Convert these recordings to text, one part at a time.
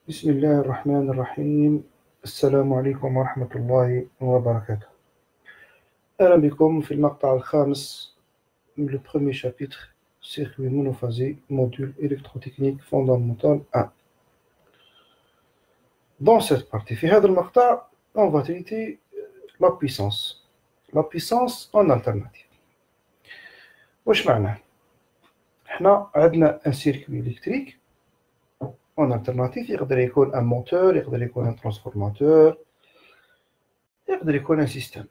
بسم الله الرحمن الرحيم. السلام عليكم ورحمة الله وبركاته. أهلا بكم في المقطع الخامس من le premier chapitre circuit monophasé module électrotechnique fondamental 1. Dans cette partie في هذا المقطع on va traiter la puissance en alternative. واش معناه؟ احنا عندنا un circuit électrique en alternative يقدر يكون un moteur يقدر يكون un transformateur يقدر يكون un système.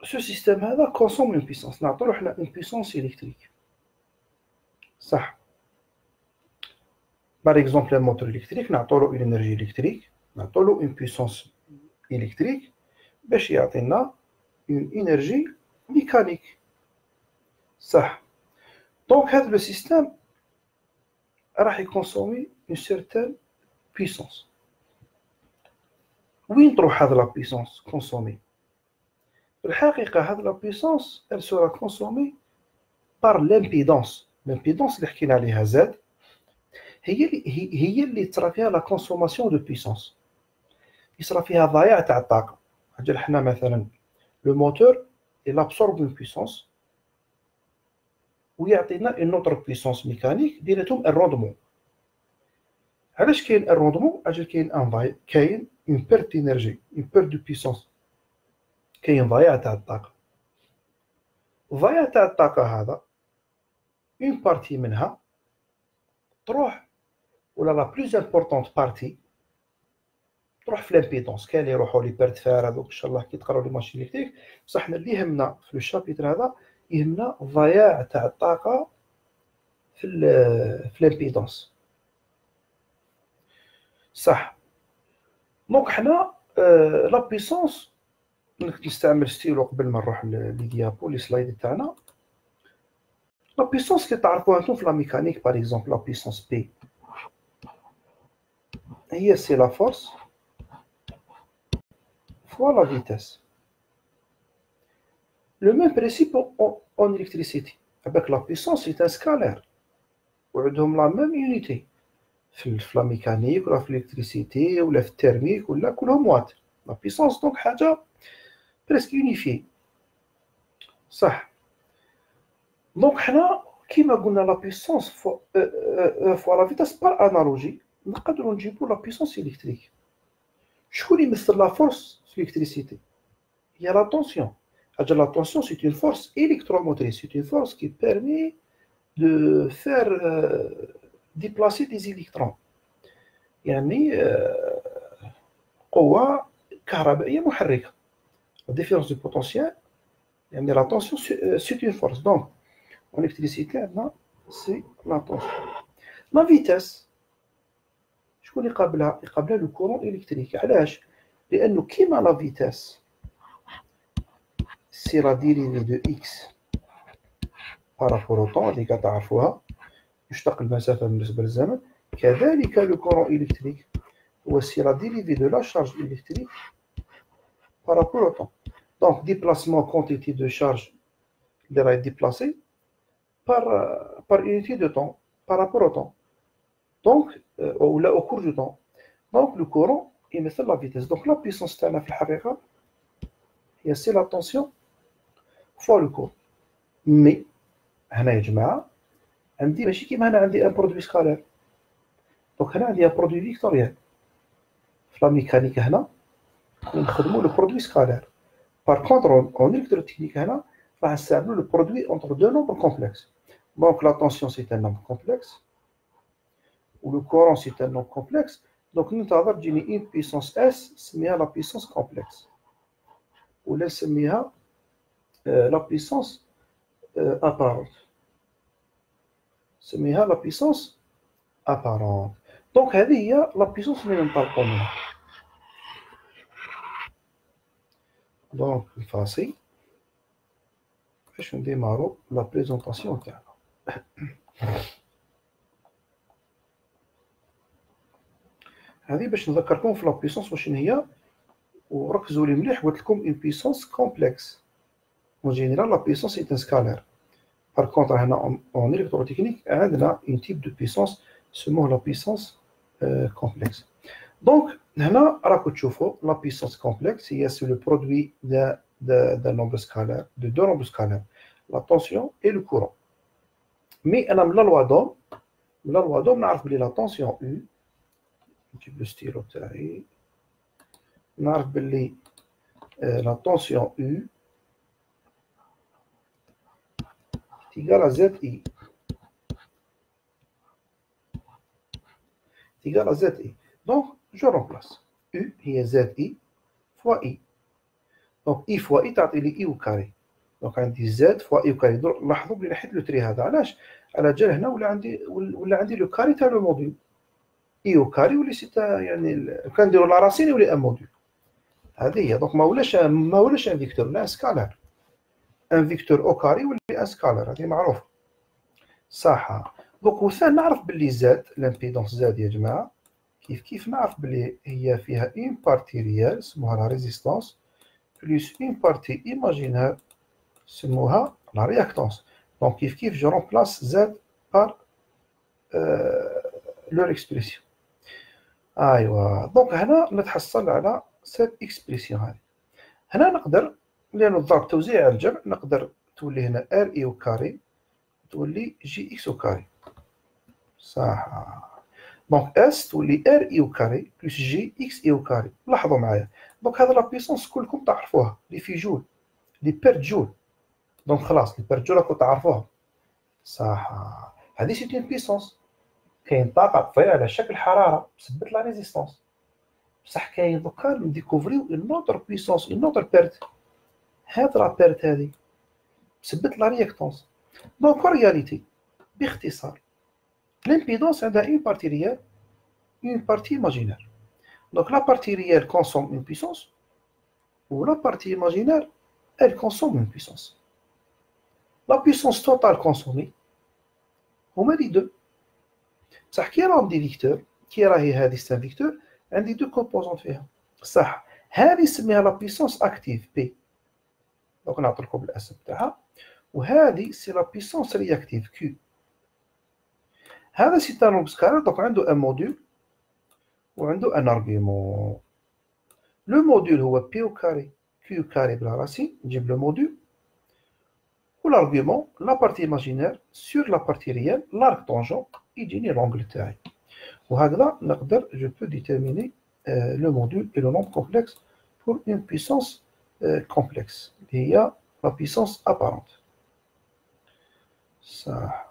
Ce système هذا consomme une puissance. نعطولو حنا une puissance électrique. صح. Par exemple un moteur électrique نعطولو une énergie électrique نعطولو une puissance électrique باش يعطينا une énergie mécanique. صح. Donc هذا le système راح يكونسومي une certaine puissance. وين تروح هذه la puissance consommée؟ في الحقيقة هذه la puissance elle sera consommée par l'impédance. L'impédance اللي حكينا عليها زاد هي اللي ترى فيها la consommation de puissance. يصرى فيها ضياع تاع الطاقة. أجل حنا مثلا le moteur il absorbe une puissance ويعطينا une autre puissance mécanique بيناتهم الروندمون. علاش كاين الروندمون؟ أجل كاين une perte d'énergie, une perte de puissance. كاين ضياع تاع الطاقة. الضياع تاع الطاقة هذا une partie منها تروح ولا la plus importante partie تروح في الامبيدونس. كاين اللي يروحوا لي بيرت فار هذوك ان شاء الله كي تقراو لي ماشين الكتريك. بصح حنا اللي يهمنا في الشابيتر هذا يهمنا الضياع تاع الطاقة في الامبيدونس. صح. دونك حنا لا بويسونس نستعمل ستيلو قبل ما نروح لي ديابو لي سلايد تاعنا. لا بويسونس اللي تعرفوها انتم في لا ميكانيك باغ اكزومبل لا بويسونس بي هي سي لا فورس fois la vitesse. Le même principe en électricité. Avec la puissance, c'est un scalaire. وعندهم la même unité. في la mécanique, ولا في l'électricité, ولا في التhermique, ولا كلهم وات. La puissance donc حاجة presque unifiée. صح. Donc حنا كيما قلنا la puissance fois la vitesse par analogie نقدروا نجيبوا la puissance électrique. شكون يمثل la force في l'électricité؟ Il y a la tension. La tension, c'est une force électromotrice. C'est une force qui permet de faire déplacer des électrons. يعني قوة كهربائية محركة. La différence de potentiel, يعني la tension, c'est une force. Donc, en électricité, c'est la tension. La vitesse, شكون يقابلها؟ يقابلها le courant électrique. علاش؟ لأنه كيما la vitesse c'est la dérivée de x par rapport au temps اللي كتعرفوها يشتق المسافة بالنسبة للزمن. كذلك le courant électrique هو c'est la dérivée de la charge électrique par rapport au temps. Donc déplacement quantité de charge اللي راهي déplacée par unité de temps par rapport au temps. Donc au cours du temps. Donc le courant يمثل la vitesse. Donc la puissance تاعنا في الحقيقة هي c'est la tension fois le courant. Mais هنا يا جماعة عندي ماشي كيما هنا عندي ان برودوي سكالير. دونك هنا عندي ان برودوي فيكتوريال. في لا ميكانيك هنا نخدمو لو برودوي سكالير. بار كونتر اون الكتروتكنيك هنا راح نستعملو لو برودوي اونتر دو نومبر كومبلكس. دونك لا تونسيون سي ان نومبر كومبلكس و لو كورون سي ان نومبر كومبلكس. دونك ننتظر تجيني اون بيسونس اس نسميها لا بيسونس كومبلكس ولا نسميها لا بيسونس apparente. نسميها لا بيسونس apparente. دونك هذه هي لا بيسونس اللي ننطلقوا منها. دونك نفاسي باش نديمارو لا بريزونطاسيون تاعنا. هذه باش نذكركم في لا بيسونس واش هي وركزوا لي مليح. قلت لكم اون بيسونس كومبلكس. اون جينيرال لا بيسونس سي ان سكالير. بار كونتر هنا اون الكتروتكنيك عندنا اون تيب دو بيسونس سموه لا بيسونس complexe. Donc, هنا راكم تشوفوا la puissance complexe هي c'est le produit d'un nombre scalaire, de deux nombres scalaires, la tension et le courant. Mais أنا من la loi d'Ohm نعرف بلي la tension U, نجيب le stylo تاعي، نعرف بلي la tension U est égale à ZI. est égal à ZI. Donc, je remplace. U هي ZI fois I. Donc, I fois I تعطي لي I au carré. Donc, عندي Z fois I au carré. لاحظوا بلي نحيت لو تري هذا، علاش؟ على جال هنا ولا عندي لو كاري تاع لو موديل. I au carré ولي سي يعني كان نديرو لا راسين يولي ان موديل. هذه هي. دونك ما ولاش ان فيكتور، لا ان سكالار. ان فيكتور او كاري ولي ان سكالار، هذه معروفه. صح. دونك وثان نعرف بلي زاد لامبيدونس زاد يا جماعه، كيف نعرف بلي هي فيها اون بارتي ريال اسموها لا ريزيستانس بلس اون بارتي ايماجينير سموها لا رياكتونس. دونك كيف جو رومبلاس زاد بار لور اكسبريسيون. ايوا دونك هنا نتحصل على سيت اكسبريسيون هذه. هنا نقدر لأنه الضرب توزيع على الجمع نقدر تولي هنا ار اي او كاري تولي جي اكس او كاري. صح. دونك اس تولي ار اي او كاري بلس جي اكس اي او كاري. لاحظوا معايا دونك هذا لا بيسونس كلكم تعرفوها لي في جول لي بير جول. دونك خلاص لي بير جول راكم تعرفوها. صح. هذه سي اون بيسونس. كاين طاقه طفية على شكل حراره بسبب لا ريزيستانس. بصح كاين دوكا نديكوفريو اون اوتر بيسونس اون اوتر بيرت. هاد لا بيرت هذه بسبب لا رياكتونس. دونك رياليتي باختصار لامبيدونس عندها اون بارتي ريال une partie imaginaire. Donc la partie réelle consomme une puissance, ou la partie imaginaire, elle consomme une puissance. La puissance totale consommée, on met les deux. Ça qui est des vecteurs, qui est c'est un vecteur, un des deux composantes فيها. صح. هذه اسمها la puissance active P. Donc نعطيكم الاسم تاعها. وهذه c'est la puissance réactive Q. هذا c'est un nombre scalaire donc عنده un module وعنده ان ارغيومون. لو موديل هو بي او كاري كيو كاري بلا راسين، نجيب لو موديل والارغيومون لا بارتي ايماجينير سور لا بارتي ريال لارك طونجون يجيني لونغل تاعي. وهكذا نقدر جو بو ديتيرميني لو موديل اي لو نومبر كومبلكس بور اون بيسونس كومبلكس اللي هي لا بيسونس ابارونت. صح.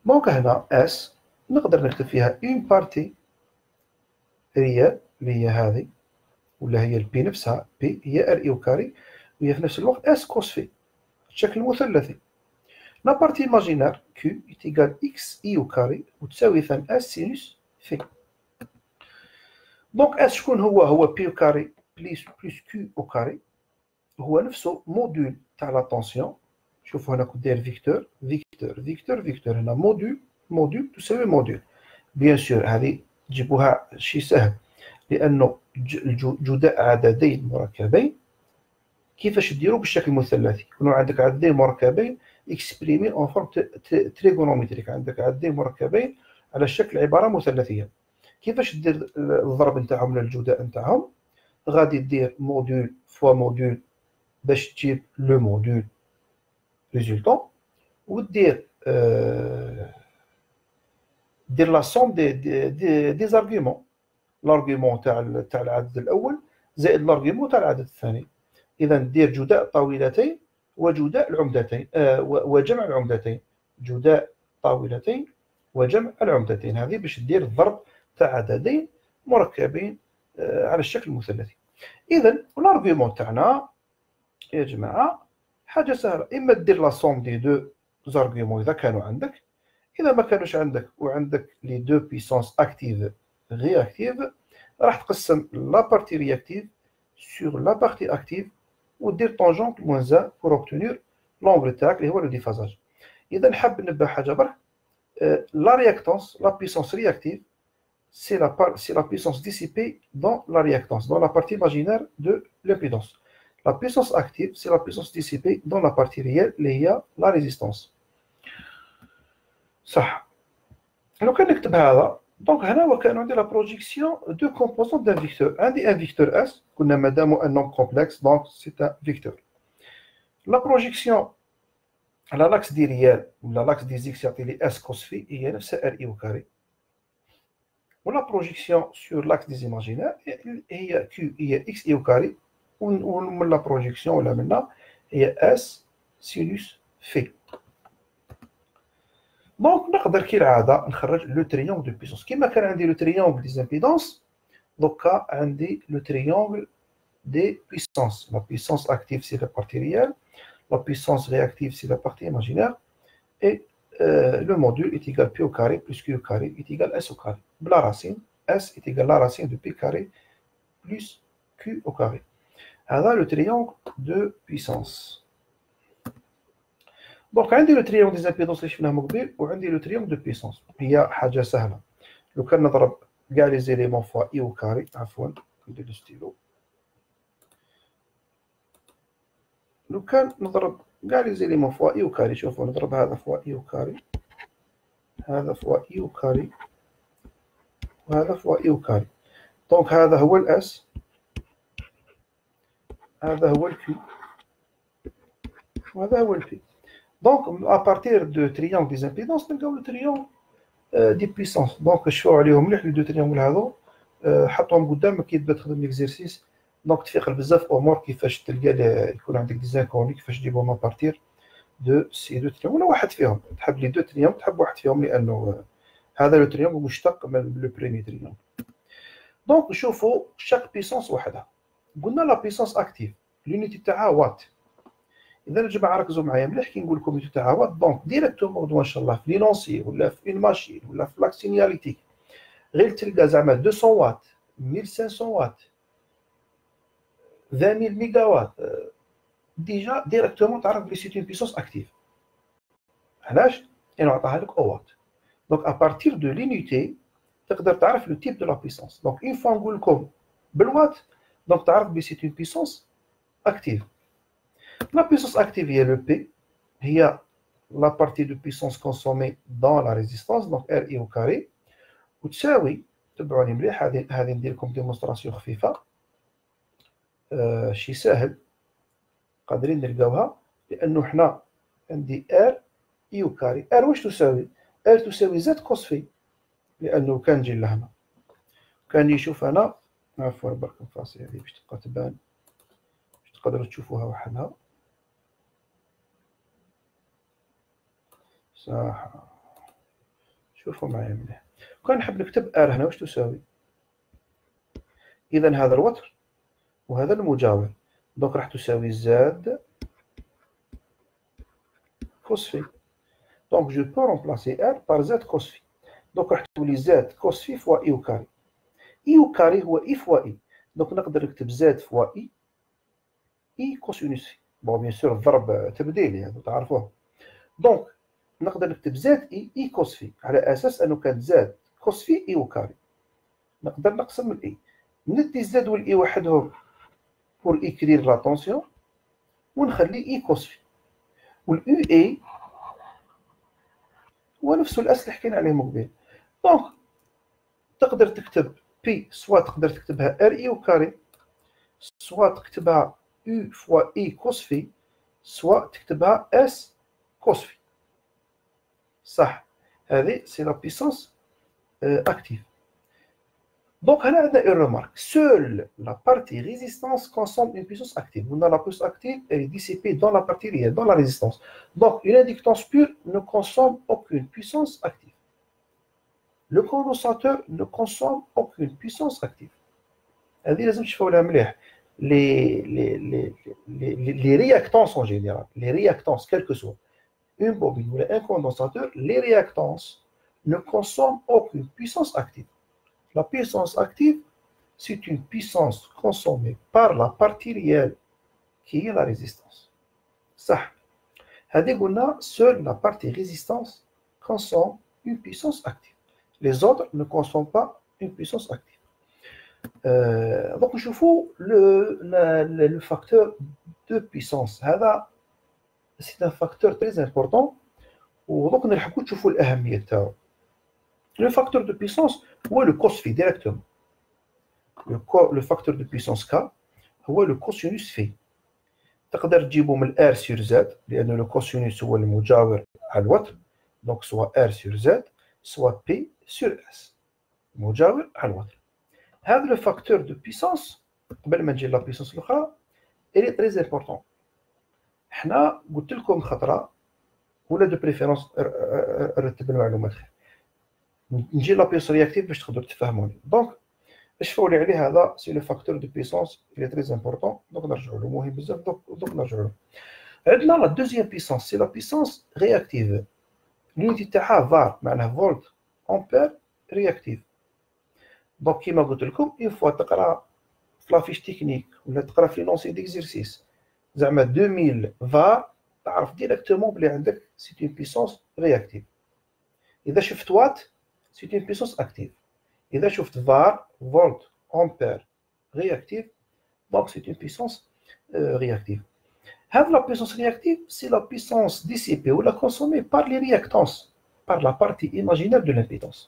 دونك هنا اس نقدر نكتب فيها اون بارتي ريال اللي هي هذه ولا هي البي نفسها، بي هي ار اي او كاري وهي في نفس الوقت اس كوس في الشكل المثلثي. لا بارتي ايماجينير كيو ايكال اكس اي او كاري وتساوي ثان اس سينوس في. دونك اس شكون هو بي او كاري بلس كيو او كاري، هو نفسه موديول تاع لا طونسيون. شوفوا هنا كنت داير فيكتور فيكتور فيكتور فيكتور، هنا موديول تساوي موديول. بيان سور هذه تجيبوها شي سهل لأنه جداء عددين مركبين كيفاش ديروا بالشكل المثلثي. يكونوا عندك عددين مركبين اكسبريمي اون فورم تريغونومتريك، عندك عددين مركبين على شكل عباره مثلثيه. كيفاش دير الضرب نتاعهم للجداء نتاعهم؟ غادي دير موديول فوا موديول باش تجيب لو موديول ريزولتون، ودير دير لا سوم دي زارغيومون، الارغيومون تاع العدد الاول زائد الارغيومون تاع العدد الثاني. اذا دير جداء طاولتين وجداء العمدتين وجمع العمدتين، جداء طاولتين وجمع العمدتين. هذه باش دير الضرب تاع عددين مركبين على الشكل المثلثي. اذا الارغيومون تاعنا يا جماعه حاجه سهله، اما دير لا سوم دي دو زارغيومون اذا كانوا عندك، اذا ما كانوش عندك وعندك لي دو بيسونس اكتيف رياكتيف راح تقسم لا بارتي رياكتيف sur la partie active ودير طونجونت moins 1 pour obtenir l'angle تاعك اللي هو لو ديفازاج. اذا نحب نبه حاجه برك، لا رياكتونس لا بيسونس رياكتيف c'est la puissance dissipée dans la réactance, dans la partie imaginaire de l'impédance. La puissance active c'est la puissance dissipée dans la partie réelle اللي هي la résistance. صح. لو كان نكتب هذا دونك هنا وكان عندي لا بروجيكسيون دو كومبوزون دان فيكتور. عندي ان فيكتور اس قلنا مادام ان نوم كومبلكس دونك سي ان فيكتور. لا بروجيكسيون على لاكس دي ريال ولا لاكس دي زيكس يعطي لي اس كوس في هي نفسها ار اي او كاري. ولا بروجيكسيون سور لاكس دي زيماجينير هي كيو هي اكس اي او كاري. ومن لا بروجيكسيون ولا منا هي اس سينوس في. دونك نقدر كالعاده نخرج لو تريونغل دو بيسونس كيما كان عندي لو تريونغل دي زامبيدونس. دوكا عندي لو تريونغل des puissances. La puissance active, c'est la partie réelle. La puissance réactive, c'est la partie imaginaire. Et le module est égal P au carré plus Q au carré est égal S au carré. La racine, S est égal à la racine de P carré plus Q au carré. Alors, le triangle de puissance. Donc, on a le triangle des impédances اللي شفناه من قبل وعندي le triangle de puissance. هي حاجة سهلة. لو كان نضرب كاع les éléments fois I au carré، عفوا ندير الستيلو. لو كان نضرب كاع لي زيليمون فوا اي او كاري، شوفوا نضرب هذا فوا اي او كاري، هذا فوا اي او كاري، وهذا فوا اي او كاري. دونك هذا هو الاس، هذا هو الكيو، وهذا هو البي. دونك ابارتير دو تريونغل دي زامبيدونس نلقاو لو تريونغل دي بيسونس. دونك شوفوا عليهم مليح لي دو تريونغل هذو، حطهم قدامك كي تبدا تخدم ليكزيرسيس. دونك تفيق بزاف امور كيفاش تلقى يكون عندك دي زانكوني كيفاش تجيبهم ابارتير دو سي دو تريونغل ولا واحد فيهم. تحب لي دو تريونغل تحب واحد فيهم لانه هذا لو تريونغل مشتق من لو بريمي تريونغل. دونك نشوفوا شاك بيسونس وحدها. قلنا لا بيسونس اكتيف لونيتي تاعها وات. اذا الجماعه ركزوا معايا مليح كي نقول لكم لونيتي تاعها وات. دونك ديريكتومون ان شاء الله في لينونسي ولا في اون ماشين ولا في لاك سينياليتيك غير تلقى زعما 200 وات 1500 وات 20000 ميجا وات ديجا ديريكتومون تعرف بلي سي اون بيسونس اكتيف. علاش؟ لانه عطاها لك او وات. دونك ابارتير دو لينيتي تقدر تعرف لو تيب دو لا بيسونس. دونك اون فوا نقول لكم بالوات دونك تعرف بلي سي اون بيسونس اكتيف. لا بيسونس اكتيف هي لو بي، هي لا بارتي دو بيسونس كونسومي دون لا ريزيستانس دونك ار اي او كاري، وتساوي تبعوني مليح. هذه ندير لكم ديمونستراسيون خفيفه شي ساهل قادرين نلقاوها، لانه حنا عندي ار اي او كاري. ار واش تساوي؟ ار تساوي زد كوس في، لانه كان نجي لهنا كان يشوف انا عفوا برك نفاصي هذه باش تبقى تبان باش تقدروا تشوفوها وحدها صح. شوفوا معايا مليح. كان نحب نكتب ار هنا واش تساوي؟ اذا هذا الوتر وهذا المجاور، دونك راح تساوي زد كوس في. دونك جو بو رومبلاسي ار بار زد كوس في. دونك راح تولي زد كوس في فوا اي او كاري. اي او كاري هو اي فوا اي، دونك نقدر نكتب زد فوا اي اي كوسينوس في. بون بيان سور الضرب تبديلي هذا تعرفوه. دونك نقدر نكتب زد اي اي كوس في على اساس انه كان زد كوس في اي او كاري. نقدر نقسم الاي، ندي زد والاي وحدهم بور ايكرير لا طونسيون ونخلي اي كوس في، والاو اي هو نفسه الاس اللي حكينا عليه من قبل. دونك تقدر تكتب بي سوا تقدر تكتبها ار اي او كاري، سوا تكتبها U fois I cos phi، soit تكتبها S cos phi. صح، هذه سي لا بيسونس active. Donc هنا عندنا une remarque. Seule la partie résistance consomme une puissance active. On a la puissance active, elle est dissipée dans la partie réelle, dans la résistance. Donc une inductance pure ne consomme aucune puissance active. Le condensateur ne consomme aucune puissance active. هذه لازم تشوفوا لها مليح. Les réactances en général, les réactances, quelle que soit une bobine ou un condensateur, les réactances ne consomment aucune puissance active. La puissance active, c'est une puissance consommée par la partie réelle qui est la résistance. Ça, seule la partie résistance consomme une puissance active. Les autres ne consomment pas une puissance active. Donc نشوفوا le facteur de puissance. هذا c'est un facteur très important. ودوك نلحقوا تشوفوا الأهمية تاعو. Le facteur de puissance هو le cos phi directement. Le facteur de puissance K هو le cosinus phi. تقدر تجيبه من R sur Z لأن le cosinus هو المجاور على الوتر. Donc soit R sur Z soit P sur S. مجاور على الوتر. هذا le facteur de puissance قبل ما نجي لا puissance الأخرى il est très important. حنا قلت لكم خطرة ولا دو بريفيرونس رتب المعلومات خير. نجي لا puissance réactive باش تقدروا تفهموني. دونك اش فولي عليه هذا سي لو فاكتور دو بيسونس il est très important. دونك نرجعوا له مهم بزاف. دونك نرجعوا له. عندنا لا دوزيام بيسونس سي لا بيسونس رياكتيف. لونيتي تاعها فار معناها فولت امبير رياكتيف. دونك كيما قلت لكم اون فوا تقرا في لافيش تكنيك ولا تقرا في لونسي ديكزيرسيس زعما 2000 فار تعرف ديريكتومون بلي عندك سي اون بيسونس رياكتيف. اذا شفت وات سي اون بيسونس اكتيف. إذا شفت var, volt, ampère, réactif, donc c'est une puissance réactive. La puissance réactive, c'est la puissance dissipée ou la consommée par les réactances, par la partie imaginaire de l'impédance.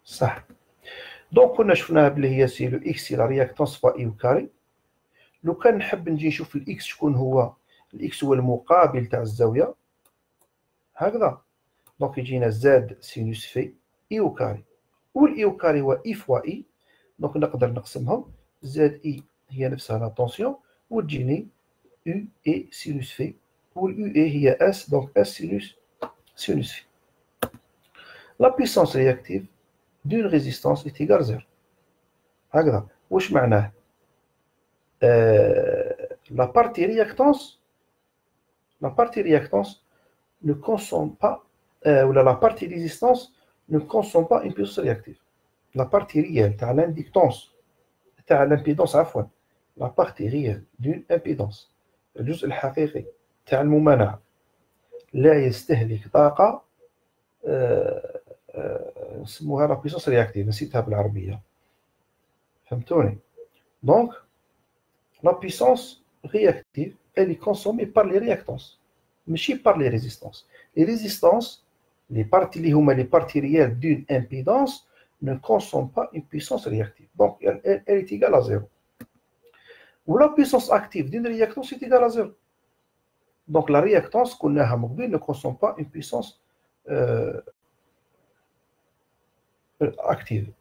Ça. Donc, on a vu c'est le x, c'est la réactance fois i au carré. لو كان نحب نجي نشوف الاكس شكون هو الاكس هو المقابل تاع الزاويه هكذا دونك يجينا زاد سينوس في اي او كاري والاي او كاري هو اي فوا اي دونك نقدر نقسمهم زاد اي هي نفسها لا طونسيون وتجيني يو اي سينوس في واليو اي هي اس دونك اس سينوس في. لا بيسونس رياكتيف دون ريزيستانس est égal 0 هكذا. واش معناه؟ la partie réactance ne consomme pas ou la partie résistance ne consomme pas une puissance réactive. La partie réelle تاع l'indictance تاع l'impédance عفوا la partie réelle d'une impédance الجزء الحقيقي تاع الممانعة لا يستهلك طاقة نسموها la puissance réactive نسيتها بالعربية فهمتوني. donc la puissance réactive elle est consommée par les réactances ماشي par les résistances. Les résistances les parties les parties réelles d'une impédance ne consomment pas une puissance réactive. Donc, elle est égale à 0. Ou la puissance active d'une réactance est égale à 0. Donc, la réactance qu'on a ne consomme pas une puissance active.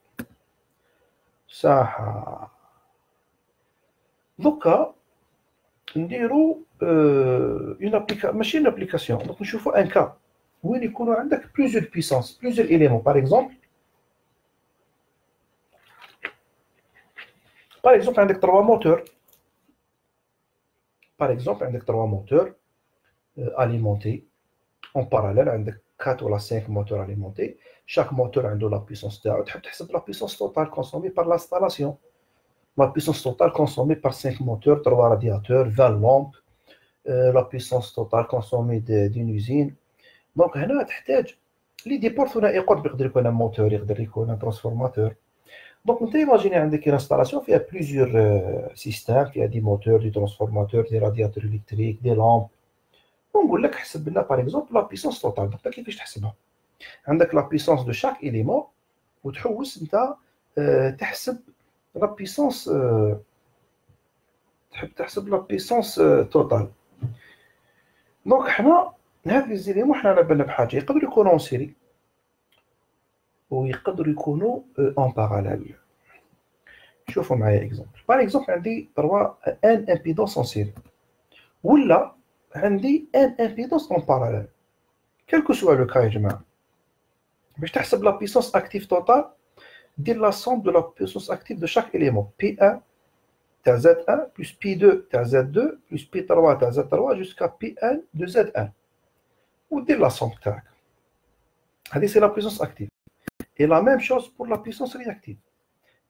Ça. Donc, نديروا une application ماشي une application. Donc, نشوفوا un cas وين يكونوا عندك plusieurs puissances, plusieurs éléments. Par exemple, عندك 3 moteurs. Par exemple, عندك 3 moteurs alimentés en parallèle. عندك 4 ou 5 moteurs alimentés. Chaque moteur عنده la puissance تاعو. تحب تحسب la puissance totale consommée par l'installation. La puissance totale consommée par 5 moteurs, 3 radiateurs, 20 lampes. La puissance totale consommée d'une usine. دونك هنا تحتاج لي ديبور ثنائي قطب يقدر يكون موتور يقدر يكون ترانسفورماتور. دونك انت ايماجيني عندك انستالاسيون فيها بليزيور سيستيم فيها دي موتور دي ترانسفورماتور دي رادياتور الكتريك دي لامب ونقول لك حسب لنا باغ اكزومبل لا بيسونس توتال. دونك كيفاش تحسبها؟ عندك لا بيسونس دو شاك اليمون وتحوس انت تحسب لا بيسونس تحب تحسب لا بيسونس توتال. دونك حنا هاد لي زيليمون حنا على بالنا بحاجه يقدروا يكونوا اون سيري ويقدروا يكونوا اون باراليل. شوفوا معايا اكزومبل. باغ اكزومبل عندي 3 ان امبيدونس اون سيري ولا عندي ان امبيدونس اون باراليل. كالكو سوا لو كا يا جماعه باش تحسب لا بيسونس اكتيف توتال دير لا سوم دو لا بيسونس اكتيف دو شاك اليمون بي 1 تاع زد 1 بلس بي 2 تاع زد 2 بلس بي 3 تاع زد 3 جوسكا بي 1 دو زد 1 ودير لا سوم تاعك. هذه سي لا بيسونس اكتيف. Et la même chose pour la puissance réactive.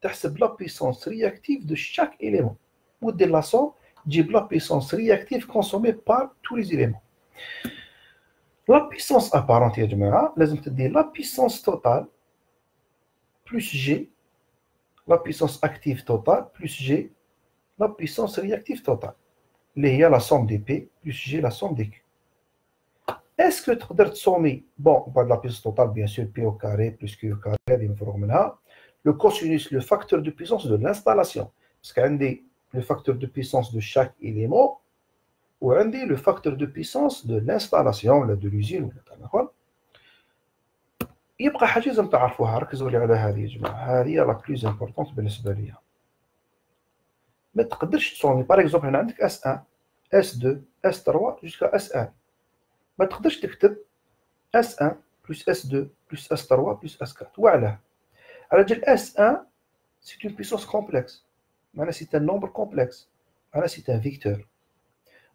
تحسب la puissance réactive de chaque élément. ودير la somme تجيب la puissance réactive consommée par tous les éléments. La puissance apparente يا جماعة لازم تدير la puissance totale plus G, la puissance active totale plus G, la puissance réactive totale. اللي هي la somme des P plus G la somme des Q. اسكو تقدر تصومي بون بعد لا بيسونس توتال بيان سور بي او كاري بلس كيو كاري هذه مفروغ منها لو كوسينوس لو فاكتور دو بيسونس دو لانستالاسيون باسكو عندي لو فاكتور دو بيسونس دو شاك إليمون وعندي لو فاكتور دو بيسونس دو لانستالاسيون ولا دو لوزين ولا كذا اخر. يبقى حاجه لازم تعرفوها، ركزوا لي على هذه يا جماعه، هذه لا بلوز امبورطونت بالنسبه ليا. ما تقدرش تصومي باغ اكزومبل هنا عندك اس 1 اس 2 اس 3 جوسكا اس 1، ما تقدرش تكتب اس 1 بلس اس 2 بلس اس 3 بلس اس 4. وعلاه؟ على جال اس 1 سي اون بيسونس كومبلكس، معناها سي ان نومبر كومبلكس، معناها سي ان فيكتور،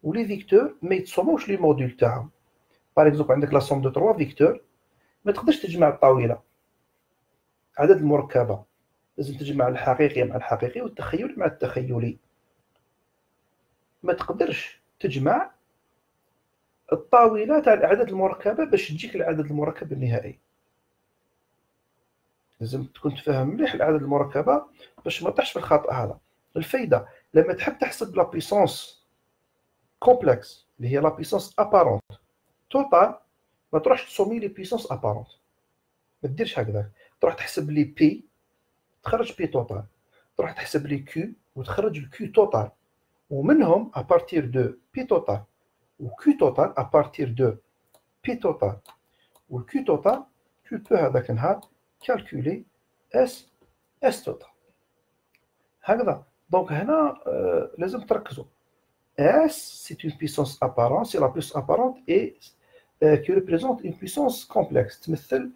ولي فيكتور ما يتصوموش لي موديل تاعهم. باغ اكزومبل عندك لا سوم دو 3 فيكتور، ما تقدرش تجمع الطاوله عدد المركبه، لازم تجمع الحقيقي مع الحقيقي والتخيلي مع التخيلي. ما تقدرش تجمع الطاوله تاع الاعداد المركبه باش تجيك العدد المركب النهائي. لازم تكون تفهم مليح الاعداد المركبه باش ما تطيحش في الخطا هذا. الفايده لما تحب تحسب لا بيسونس كومبلكس اللي هي لا بيسونس ابارونت توتال، ما تروحش تصومي لي بيسونس ابارونت، ما ديرش هكذاك. تروح تحسب لي بي تخرج بي توتال، تروح تحسب لي كيو وتخرج الكيو توتال، ومنهم ابارتير دو بي توتال وكيو توتال ابارتير دو بي توتال والكيو توتال tu peux هذاك النهار calculer اس توتال. هكذا دونك هنا لازم تركزوا. S c'est une puissance apparente, c'est la puissance apparente et qui représente une puissance complexe، تمثل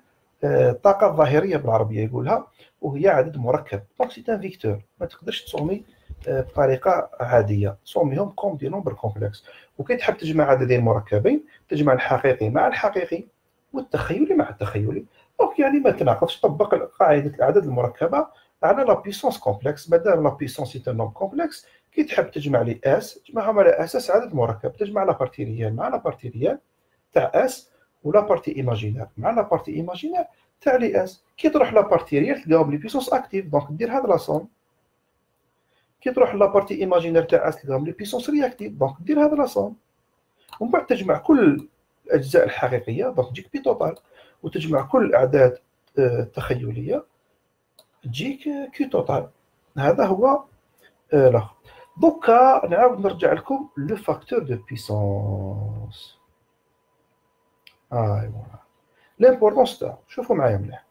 الطاقة الظاهرية بالعربية يقولها، وهي عدد مركب. دونك سي ان فيكتور، ما تقدرش تصومي بطريقة عادية، تصوميهم كوم دي نومبر كومبلكس. وكي تحب تجمع عددين مركبين تجمع الحقيقي مع الحقيقي والتخيلي مع التخيلي. دونك يعني ما تناقضش، طبق قاعدة الأعداد المركبة على لا بيسونس كومبلكس. مادام لا بيسونس سي ان نومبر كومبلكس، كي تحب تجمع لي اس تجمعهم على اساس عدد مركب، تجمع لا بارتي ريال مع لا بارتي ريال تاع اس ولا بارتي ايماجينير مع لا بارتي ايماجينير تاع لي اس. كي تروح لا بارتي ريال تلقاهم لي بيسونس اكتيف، دونك دير هاد لا صوم. كي تروح لا بارتي ايماجينير تاع اس تلقاهم لي بيسونس رياكتيف، دونك دير هاد لا صوم. ومن بعد تجمع كل الاجزاء الحقيقيه دونك تجيك بي توتال، وتجمع كل الاعداد التخيليه تجيك كيو توتال. هذا هو الاخر. دوكا نعاود نرجع لكم لو فاكتور دو بيسونس. ايوا لامبورطونس تاعو، شوفوا معايا مليح.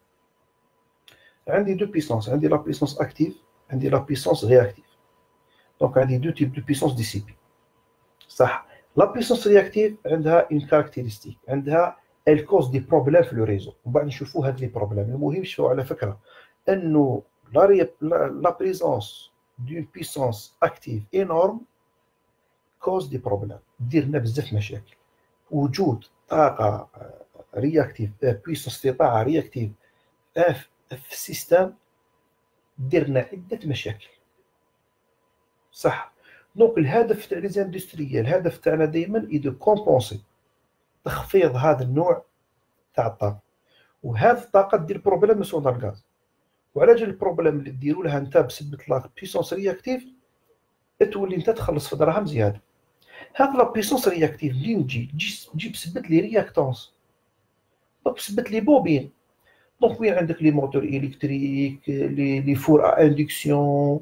عندي دو بيسونس، عندي لا بيسونس اكتيف، عندي لا بيسونس رياكتيف. دونك عندي دو تيب دو بيسونس دي سي بي. صح، لا بيسونس رياكتيف عندها اون كاركتيرستيك، عندها ال كوز دي بروبليم في لو ريزو. ومن بعد نشوفوا هاد لي بروبليم. المهم شوفوا على فكره انه لا بريزونس دون بيسونس اكتيف انورم كوز دي بروبليم، دير لنا بزاف مشاكل. وجود طاقه رياكتيف بيسونس في طاقه رياكتيف في السيستم دير لنا عده مشاكل. صح. دونك الهدف تاع لي زاندستريال، الهدف تاعنا دائما اي دو كومبونسي، تخفيض هذا النوع تاع الطاقه. وهذه الطاقه دير بروبليم سون الغاز. وعلى جال البروبليم اللي ديروا لها انت بسبب لا بيسونس رياكتيف تولي انت تخلص في دراهم زياده. هاد لا بيسونس رياكتيف منين تجي بسبب لي رياكتونس، دونك بسبب لي بوبين. دونك وين عندك لي موتور الكتريك، لي فور ا اندكسيون،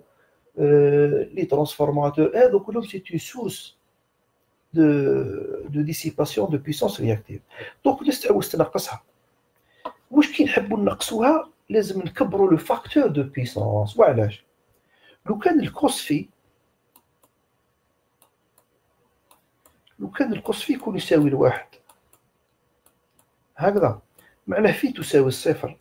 لي ترانسفورماتور، هادو كلهم سي اون سورس دو ديسيباسيون دو بيسونس رياكتيف. دونك الناس تعوز تنقصها. واش كي نحبوا نقصوها لازم نكبروا لو فاكتور دو بيسونس. وعلاش؟ لو كان القوس في يكون يساوي الواحد هكذا، معناه في تساوي الصفر،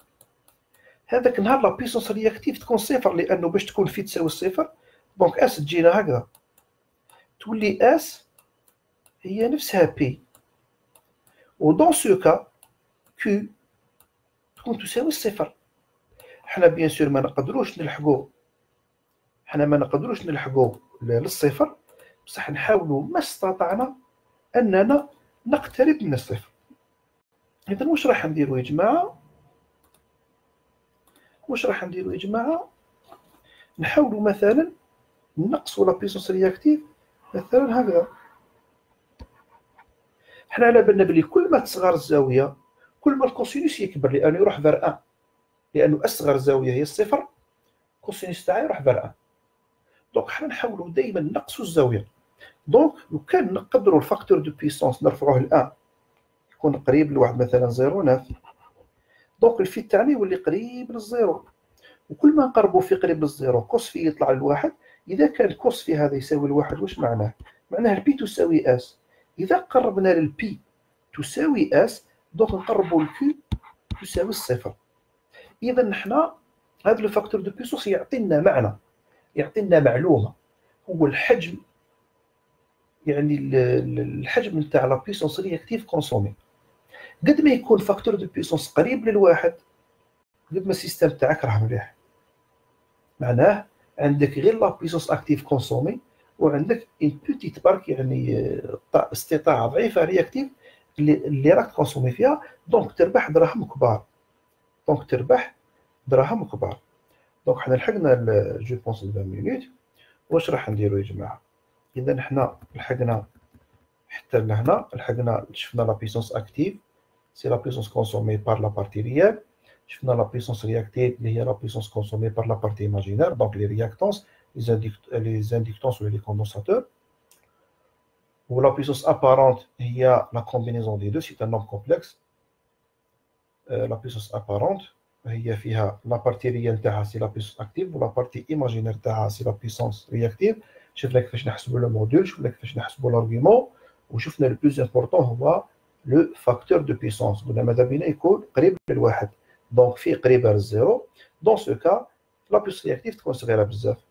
هذاك النهار لا بيسونس رياكتيف تكون صفر، لانه باش تكون في تساوي الصفر دونك اس تجينا هكذا، تولي اس هي نفسها بي، ودون سو كا كيو تكون تساوي الصفر. حنا بيان سور ما نقدروش نلحقوا للصفر، بصح نحاولوا ما استطعنا اننا نقترب من الصفر. اذا واش راح نديروا يا جماعه؟ نحاولوا مثلا نقصوا لا بيسونس رياكتيف مثلا هكذا. حنا على بالنا بلي كل ما تصغر الزاويه كل ما الكوسينوس يكبر، لانه يروح فير 1، لانه اصغر زاويه هي الصفر، الكوسينوس تاعها يروح فير 1. دونك حنا نحاولوا دائما نقصوا الزاويه. دونك لو كان نقدروا الفاكتور دو بيسونس نرفعوه ل 1 يكون قريب لواحد مثلا 0.9، دونك الفي تاعنا يولي قريب للزيرو، وكل ما نقربوا في قريب للزيرو كوس في يطلع للواحد. اذا كان كوس في هذا يساوي الواحد واش معناه؟ معناه البي تساوي اس. اذا قربنا للبي تساوي اس دونك نقربوا الكيو تساوي الصفر. اذا نحنا هذا لو فاكتور دو بيسونس يعطينا معنى، يعطينا معلومه، هو الحجم، يعني الحجم نتاع لا بيسونس رياكتيف كونسومي. قد ما يكون فاكتور دو بيسونس قريب للواحد قد ما السيستم تاعك راه مليح، معناه عندك غير لا بيسونس اكتيف كونسومي وعندك اون بوتيت بارك، يعني استطاعه ضعيفه رياكتيف اللي راك تكونسومي فيها، دونك تربح دراهم كبار، دونك تربح دراهم كبار. دونك حنا لحقنا جو بونس 20 مينوت. واش راح نديرو يا جماعه؟ اذا حنا لحقنا حتى لهنا، لحقنا شفنا لا بيسونس اكتيف سي لا بيسونس كونسومي بار لا بارتي ريال، شفنا لا بيسونس رياكتيف اللي هي لا بيسونس كونسومي بار لا بارتي ايماجينير، دونك لي رياكتونس لي زانديكتونس ولا لي كوندونساتور. و لا بيسونس ابارونت هي لا كومبينيزون دي دو، سي ان نوم كومبلكس. لا بيسونس ابارونت هي فيها لا بارتي ريال تاعها سي لا بيسونس اكتيف، ولا بارتي ايماجينير تاعها سي لا بيسونس رياكتيف. شفنا كيفاش نحسبوا لو موديل، شفنا كيفاش نحسبوا لارغيومون، وشفنا لو بلوز امبورطون هو لو فاكتور دو بيسونس، قلنا ماذا بينا يكون قريب للواحد، دونك فيه قريبه للزيرو. دون سو كا لا بيسونس رياكتيف تكون صغيره بزاف،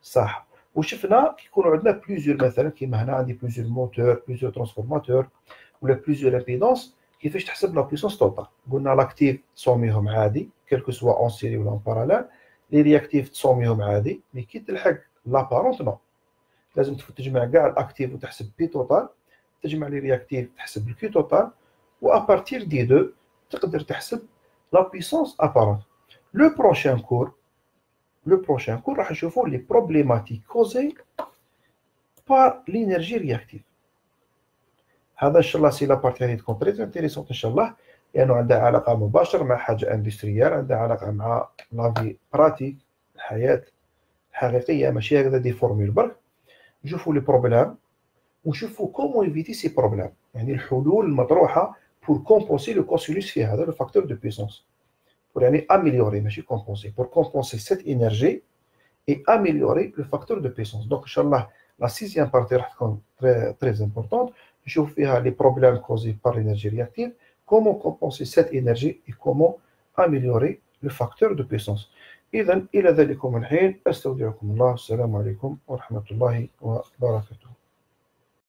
صح. وشفنا كيكونوا عندنا بلوزيور، مثلا كيما هنا عندي بلوزيور موتور، بلوزيور ترانسفورماتور، ولا بلوزيور امبيدونس، كيفاش تحسب لا بيسونس توتال؟ قلنا لاكتيف تصوميهم عادي كيلكو سوا اون سيري ولا اون باراليل، لي رياكتيف تصوميهم عادي، مي كي تلحق لابارونت نو، لازم تجمع كاع الاكتيف وتحسب بي توتال، تجمع لي رياكتيف تحسب الكيو توتال، وابارتير دي دو تقدر تحسب لا بيسونس ابارونت. لو بروشان كور راح نشوفوا لي بروبليماتيك كوزي بار لينيرجي رياكتيف. هذا ان شاء الله سي لا بارتي غادي تكون تري انتريسونت ان شاء الله، لانه عندها علاقه مباشره مع حاجه اندستريال، عندها علاقه مع لافي براتيك، الحياه الحقيقيه، ماشي هكذا دي فورمول برك. نشوفوا لي بروبليم ونشوفوا كومون ايفيتي سي بروبليم، يعني الحلول المطروحه بور كومبونسي لو كوسينوس في هذا لو فاكتور دو بيسونس، بور يعني اميليوري ماشي كومبونسي، بور كومبونسي سيت انرجي et améliorer le facteur de puissance. Donc, Inch'Allah, la sixième partie est très, très importante. Je vais faire les problèmes causés par l'énergie réactive, comment compenser cette énergie et comment améliorer le facteur de puissance. إذن إلى ذلكم الحين أستودعكم الله، السلام عليكم ورحمة الله وبركاته.